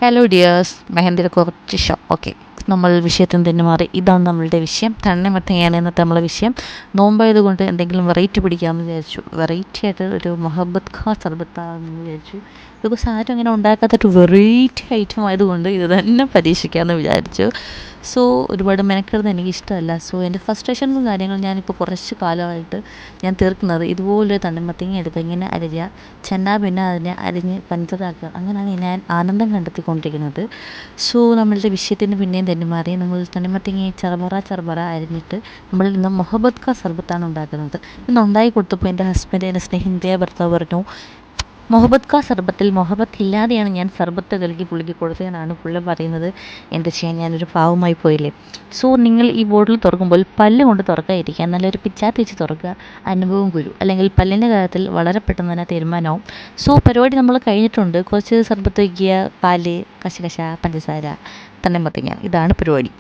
Hello dears, മെഹന്തിയുടെ കുറച്ച് okay, നമ്മൾ വിഷയത്തിൽ തന്നെ മാറി. ഇതാണ് നമ്മളുടെ വിഷയം. തണ്ണിമത്തങ്ങയാണ് ഇന്നത്തെ നമ്മളെ വിഷയം. നോമ്പായതുകൊണ്ട് എന്തെങ്കിലും വെറൈറ്റി പിടിക്കാമെന്ന് വിചാരിച്ചു. വെറൈറ്റി ആയിട്ട് ഒരു മൊഹബത്ത് ഖാ സർബത്താണെന്ന് വിചാരിച്ചു. ബിക്കോസ് ആരും അങ്ങനെ ഉണ്ടാക്കാത്തൊരു വെറൈറ്റി ഐറ്റം ആയതുകൊണ്ട് ഇത് തന്നെ പരീക്ഷിക്കാമെന്ന് വിചാരിച്ചു. സോ ഒരുപാട് മെനക്കെടുന്നത് എനിക്കിഷ്ടമല്ല. സോ എൻ്റെ ഫ്രസ്ട്രേഷനും കാര്യങ്ങളും ഞാനിപ്പോൾ കുറച്ച് കാലമായിട്ട് ഞാൻ തീർക്കുന്നത് ഇതുപോലൊരു തണ്ണിമത്തങ്ങ എടുക്കുക, ഇങ്ങനെ അരിയുക, പിന്നെ അതിനെ അരിഞ്ഞ് പഞ്ചറാക്കുക. അങ്ങനെയാണ് ഞാൻ ആനന്ദം കണ്ടെത്തിക്കൊണ്ടിരിക്കുന്നത്. സോ നമ്മളുടെ വിഷയത്തിന് പിന്നെയും തന്നെ മാറി. നമ്മൾ തണ്ണിമത്തങ്ങ ചെറുപറ അരിഞ്ഞിട്ട് നമ്മൾ ഇന്ന് മൊഹബത്ത് ഖാ സർബത്താണ് ഉണ്ടാക്കുന്നത്. ഇന്ന് ഉണ്ടാക്കി കൊടുത്തപ്പോൾ എൻ്റെ ഹസ്ബൻഡ്, എൻ്റെ സ്നേഹിതയായ ഭർത്താവ് പറഞ്ഞു, മൊഹബത്ത് ഖാ സർബത്തിൽ മൊഹബത്ത് ഇല്ലാതെയാണ് ഞാൻ സർബത്ത് കലക്കി പുള്ളിക്ക് കൊടുത്തതെന്നാണ് പുള്ളി പറയുന്നത്. എന്താ ചെയ്യാൻ, ഞാനൊരു പാവമായി പോയില്ലേ. സോ നിങ്ങൾ ഈ ബോട്ടിൽ തുറക്കുമ്പോൾ പല്ല് കൊണ്ട് തുറക്കാതിരിക്കുക, നല്ലൊരു പിച്ചാത്തി വെച്ച് തുറക്കുക. അനുഭവം ഗുരു. അല്ലെങ്കിൽ പല്ലിൻ്റെ കാര്യത്തിൽ വളരെ പെട്ടെന്ന് തന്നെ തീരുമാനമാവും. സോ പരിപാടി നമ്മൾ കഴിഞ്ഞിട്ടുണ്ട്. കുറച്ച് സർബത്ത് വയ്ക്കുക, പാല്, കശകശ, പഞ്ചസാര, തണ്ണിമത്തങ്ങ, ഇതാണ് പരിപാടി.